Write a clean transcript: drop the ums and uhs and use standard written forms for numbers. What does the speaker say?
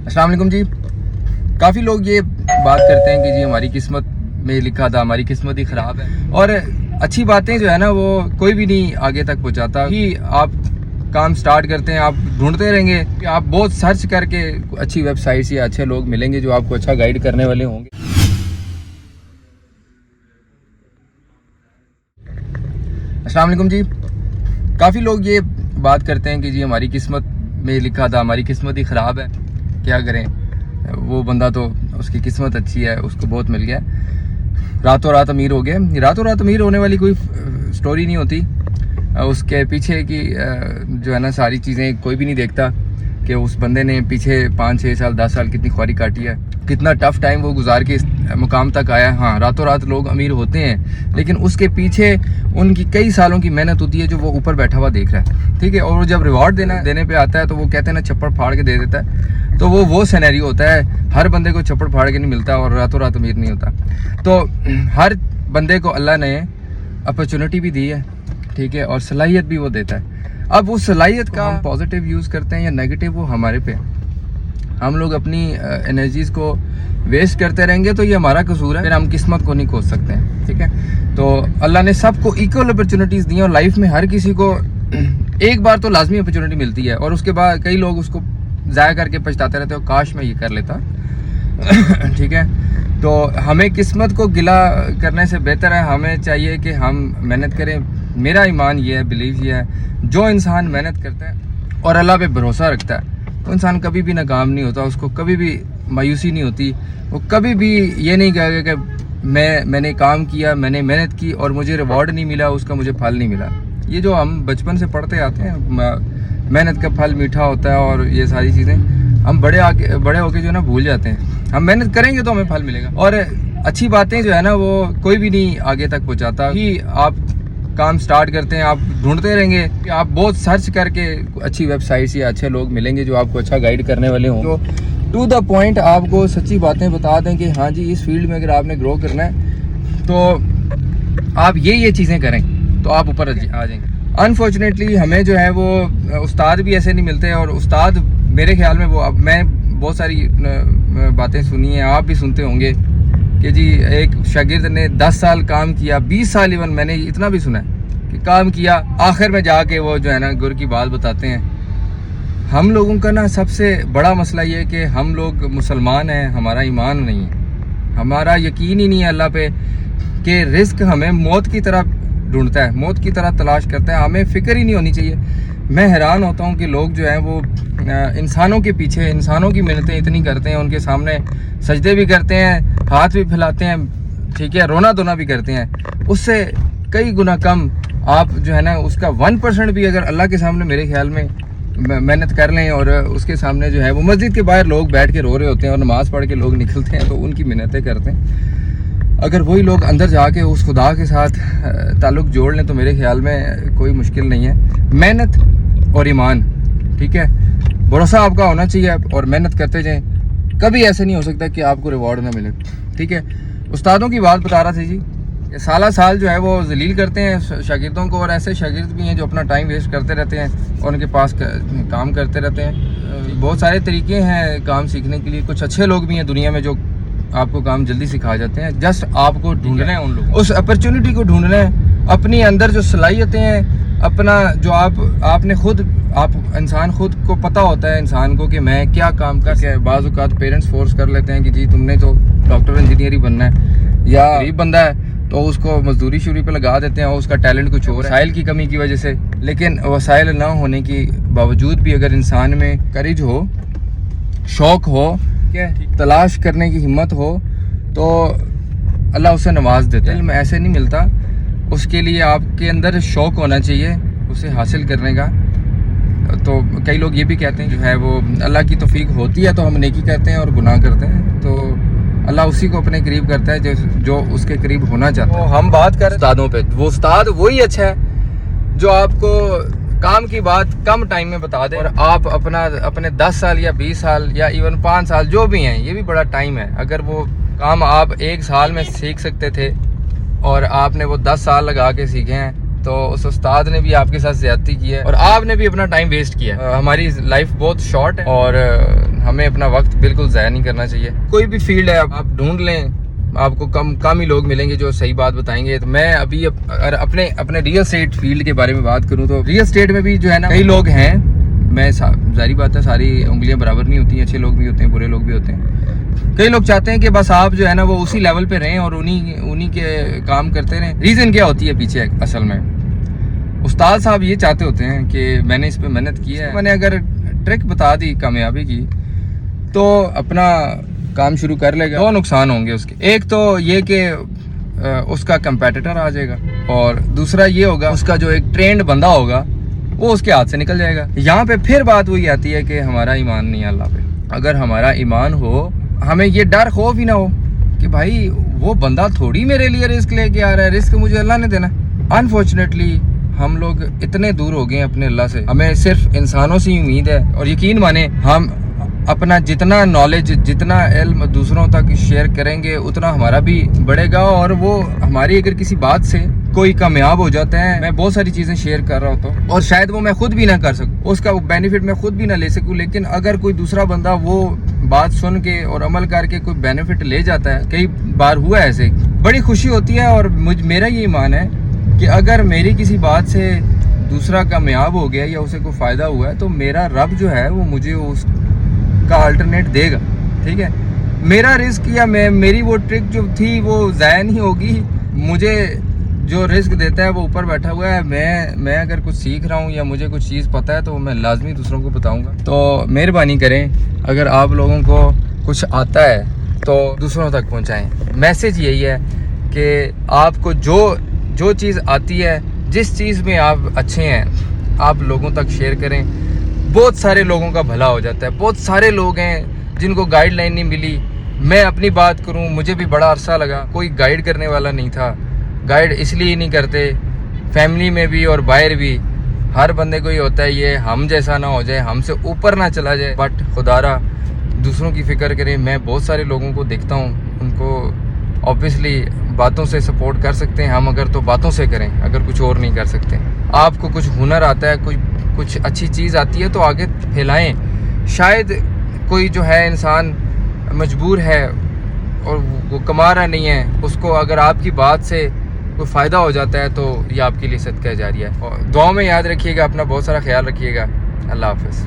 अस्सलाम वालेकुम जी। काफ़ी लोग ये बात करते हैं कि जी हमारी किस्मत में लिखा था, हमारी किस्मत ही ख़राब है। और अच्छी बातें जो है ना वो कोई भी नहीं आगे तक पहुंचाता। ही आप काम स्टार्ट करते हैं, आप ढूंढते रहेंगे, आप बहुत सर्च करके अच्छी वेबसाइट्स या अच्छे लोग मिलेंगे जो आपको अच्छा गाइड करने वाले होंगे। अस्सलाम वालेकुम जी। काफ़ी लोग ये बात करते हैं कि जी हमारी किस्मत में लिखा था, हमारी किस्मत ही ख़राब है, क्या करें, वो बंदा तो उसकी किस्मत अच्छी है, उसको बहुत मिल गया, रातों रात अमीर हो गया। रातों रात अमीर होने वाली कोई स्टोरी नहीं होती। उसके पीछे की जो है ना सारी चीज़ें कोई भी नहीं देखता कि उस बंदे ने पीछे 5, 6 साल, 10 साल कितनी ख्वारी काटी है, कितना टफ टाइम वो गुजार के इस मुकाम तक आया। हाँ, रातों रात लोग अमीर होते हैं, लेकिन उसके पीछे उनकी कई सालों की मेहनत होती है जो वो ऊपर बैठा हुआ देख रहा है, ठीक है। और जब रिवॉर्ड देने पे आता है तो वो कहते हैं ना चप्पड़ फाड़ के दे देता है। तो वो सिनेरियो होता है, हर बंदे को चप्पड़ फाड़ के नहीं मिलता और रातों रात अमीर नहीं होता। तो हर बंदे को अल्लाह ने अपॉर्चुनिटी भी दी है, ठीक है, और सलाहियत भी वो देता है। अब उस सलाहियत का हम पॉजिटिव यूज़ करते हैं या नेगेटिव, वो हमारे पे। हम लोग अपनी एनर्जीज़ को वेस्ट करते रहेंगे तो ये हमारा कसूर है, फिर हम किस्मत को नहीं खोज सकते हैं, ठीक है। तो अल्लाह ने सबको इक्वल अपॉर्चुनिटीज़ दी हैं और लाइफ में हर किसी को एक बार तो लाजमी अपॉर्चुनिटी मिलती है और उसके बाद कई लोग उसको ज़ाया करके पछताते रहते हो, काश मैं ये कर लेता ठीक है। तो हमें किस्मत को गिला करने से बेहतर है, हमें चाहिए कि हम मेहनत करें। मेरा ईमान ये है, बिलीव ये है, जो इंसान मेहनत करता है और अल्लाह पे भरोसा रखता है वो इंसान कभी भी नाकाम नहीं होता, उसको कभी भी मायूसी नहीं होती। वो कभी भी ये नहीं कहेगा कि मैंने काम किया, मैंने मेहनत की और मुझे रिवॉर्ड नहीं मिला, उसका मुझे फल नहीं मिला। ये जो हम बचपन से पढ़ते आते हैं, मेहनत का फल मीठा होता है और ये सारी चीज़ें हम बड़े होके जो है ना भूल जाते हैं। हम मेहनत करेंगे तो हमें फल मिलेगा। और अच्छी बातें जो है ना वो कोई भी नहीं आगे तक पहुँचाता। ही आप काम स्टार्ट करते हैं, आप ढूंढते रहेंगे, आप बहुत सर्च करके अच्छी वेबसाइट्स या अच्छे लोग मिलेंगे जो आपको अच्छा गाइड करने वाले हों, जो टू द पॉइंट आपको सच्ची बातें बता दें कि हाँ जी इस फील्ड में अगर आपने ग्रो करना है तो आप ये चीज़ें करें तो आप ऊपर आ जाएंगे। अनफॉर्चुनेटली हमें जो है वो उस्ताद भी ऐसे नहीं मिलते। और उस्ताद मेरे ख्याल में वो, मैं बहुत सारी बातें सुनी हैं, आप भी सुनते होंगे कि जी एक शागिर्द ने 10 साल काम किया, 20 साल, इवन मैंने इतना भी सुना है कि काम किया, आखिर में जाके वो जो है ना गुर की बात बताते हैं। हम लोगों का ना सबसे बड़ा मसला ये है कि हम लोग मुसलमान हैं, हमारा ईमान नहीं है, हमारा यकीन ही नहीं है अल्लाह पे कि रिस्क हमें मौत की तरह ढूंढता है, मौत की तरह तलाश करता है। हमें फ़िक्र ही नहीं होनी चाहिए। मैं हैरान होता हूँ कि लोग जो हैं वो इंसानों के पीछे, इंसानों की मिन्नतें इतनी करते हैं, उनके सामने सजदे भी करते हैं, हाथ भी फैलाते हैं, ठीक है, रोना धोना भी करते हैं। उससे कई गुना कम आप जो है ना उसका 1% भी अगर अल्लाह के सामने मेरे ख्याल में मेहनत कर लें और उसके सामने जो है वो मस्जिद के बाहर लोग बैठ के रो रहे होते हैं और नमाज़ पढ़ के लोग निकलते हैं तो उनकी मिन्नतें करते हैं, अगर वही लोग अंदर जाके उस खुदा के साथ ताल्लुक़ जोड़ लें तो मेरे ख्याल में कोई मुश्किल नहीं है। मेहनत और ईमान, ठीक है, भरोसा आपका होना चाहिए और मेहनत करते जाएं। कभी ऐसे नहीं हो सकता कि आपको रिवॉर्ड ना मिले, ठीक है। उस्तादों की बात बता रहा था जी, साल जो है वो जलील करते हैं शागिर्दों को, और ऐसे शागिर्द भी हैं जो अपना टाइम वेस्ट करते रहते हैं और उनके पास काम करते रहते हैं। बहुत सारे तरीके हैं काम सीखने के लिए, कुछ अच्छे लोग भी हैं दुनिया में जो आपको काम जल्दी सिखा जाते हैं। जस्ट आपको ढूंढना है, उन लोग उस अपॉर्चुनिटी को ढूंढना है, अपनी अंदर जो सलाहियतें हैं, अपना जो आपने खुद, आप इंसान खुद को पता होता है इंसान को कि मैं क्या काम कर के। बाज़ औक़ात पेरेंट्स फोर्स कर लेते हैं कि जी तुमने तो डॉक्टर इंजीनियर ही बनना है, या गरीब बंदा है तो उसको मजदूरी शुरू पे लगा देते हैं और उसका टैलेंट कुछ और है वसाइल की कमी की वजह से। लेकिन वसाइल ना होने की बावजूद भी अगर इंसान में करेज हो, शौक़ हो, तलाश करने की हिम्मत हो तो अल्लाह उसे नवाज देता है। इल्म ऐसे नहीं मिलता, उसके लिए आपके अंदर शौक़ होना चाहिए उसे हासिल करने का। तो कई लोग ये भी कहते हैं जो है वो अल्लाह की तौफीक होती है तो हम नेकी करते हैं और गुनाह करते हैं, तो अल्लाह उसी को अपने करीब करता है जो उसके करीब होना चाहता है। तो हम बात करें उस्तादों पे, वो उस्ताद वही अच्छा है जो आपको काम की बात कम टाइम में बता दे और आप अपने 10 साल या 20 साल या इवन 5 साल जो भी हैं, ये भी बड़ा टाइम है। अगर वो काम आप 1 साल में सीख सकते थे और आपने वो 10 साल लगा के सीखे हैं तो उस उस्ताद ने भी आपके साथ ज़्यादती की है और आपने भी अपना टाइम वेस्ट किया है। हमारी लाइफ बहुत शॉर्ट है और ہمیں اپنا وقت بالکل ضائع نہیں کرنا چاہیے. کوئی بھی فیلڈ ہے آپ ڈھونڈ لیں, آپ کو کم ہی لوگ ملیں گے جو صحیح بات بتائیں گے. تو میں ابھی اگر اپنے ریئل اسٹیٹ فیلڈ کے بارے میں بات کروں تو ریئل اسٹیٹ میں بھی جو ہے نا کئی لوگ ہیں. میں ظاہری بات ہے ساری انگلیاں برابر نہیں ہوتی ہیں, اچھے لوگ بھی ہوتے ہیں, برے لوگ بھی ہوتے ہیں. کئی لوگ چاہتے ہیں کہ بس آپ جو ہے نا وہ اسی لیول پہ رہیں اور انہی کے کام کرتے رہیں. ریزن کیا ہوتی ہے پیچھے اصل میں؟ استاد صاحب یہ چاہتے ہوتے ہیں کہ میں نے اس پہ محنت کی ہے, میں نے اگر ٹرک بتا دی کامیابی کی تو اپنا کام شروع کر لے گا. دو نقصان ہوں گے اس کے. ایک تو یہ کہ اس کا کمپیٹیٹر آ جائے گا, اور دوسرا یہ ہوگا اس کا جو ایک ٹرینڈ بندہ ہوگا وہ اس کے ہاتھ سے نکل جائے گا. یہاں پہ پھر بات وہی آتی ہے کہ ہمارا ایمان نہیں ہے اللہ پہ. اگر ہمارا ایمان ہو, ہمیں یہ ڈر خوف ہی نہ ہو کہ بھائی وہ بندہ تھوڑی میرے لیے رسک لے کے آ رہا ہے, رسک مجھے اللہ نے دینا. انفارچونیٹلی ہم لوگ اتنے دور ہو گئے ہیں اپنے اللہ سے, ہمیں صرف انسانوں سے ہی امید ہے. اور یقین مانیں ہم اپنا جتنا نالج, جتنا علم دوسروں تک شیئر کریں گے اتنا ہمارا بھی بڑھے گا. اور وہ ہماری اگر کسی بات سے کوئی کامیاب ہو جاتا ہے, میں بہت ساری چیزیں شیئر کر رہا ہوتا ہوں اور شاید وہ میں خود بھی نہ کر سکوں, اس کا بینیفٹ میں خود بھی نہ لے سکوں, لیکن اگر کوئی دوسرا بندہ وہ بات سن کے اور عمل کر کے کوئی بینیفٹ لے جاتا ہے, کئی بار ہوا ہے ایسے, بڑی خوشی ہوتی ہے. اور میرا یہ ایمان ہے کہ اگر میری کسی بات سے دوسرا کامیاب ہو گیا یا اسے کوئی فائدہ ہوا ہے تو میرا رب جو ہے وہ مجھے اس کا الٹرنیٹ دے گا. ٹھیک ہے, میرا رزق یا میری وہ ٹرک جو تھی وہ ضائع نہیں ہوگی. مجھے جو رزق دیتا ہے وہ اوپر بیٹھا ہوا ہے. میں اگر کچھ سیکھ رہا ہوں یا مجھے کچھ چیز پتہ ہے تو میں لازمی دوسروں کو بتاؤں گا. تو مہربانی کریں, اگر آپ لوگوں کو کچھ آتا ہے تو دوسروں تک پہنچائیں. میسج یہی ہے کہ آپ کو جو چیز آتی ہے, جس چیز میں آپ اچھے ہیں, آپ لوگوں تک شیئر کریں. بہت سارے لوگوں کا بھلا ہو جاتا ہے. بہت سارے لوگ ہیں جن کو گائیڈ لائن نہیں ملی. میں اپنی بات کروں, مجھے بھی بڑا عرصہ لگا, کوئی گائیڈ کرنے والا نہیں تھا. گائیڈ اس لیے نہیں کرتے, فیملی میں بھی اور باہر بھی ہر بندے کو ہی ہوتا ہے یہ ہم جیسا نہ ہو جائے, ہم سے اوپر نہ چلا جائے. بٹ خدا را دوسروں کی فکر کریں. میں بہت سارے لوگوں کو دیکھتا ہوں, ان کو اوبیسلی باتوں سے سپورٹ کر سکتے ہیں ہم, اگر تو باتوں سے کریں, اگر کچھ اور نہیں کر سکتے. آپ کو کچھ ہنر آتا ہے, کچھ اچھی چیز آتی ہے تو آگے پھیلائیں. شاید کوئی جو ہے انسان مجبور ہے اور وہ کما رہا نہیں ہے, اس کو اگر آپ کی بات سے کوئی فائدہ ہو جاتا ہے تو یہ آپ کے لیے صدقہ جاریہ ہے. اور دعاؤں میں یاد رکھیے گا, اپنا بہت سارا خیال رکھیے گا. اللہ حافظ.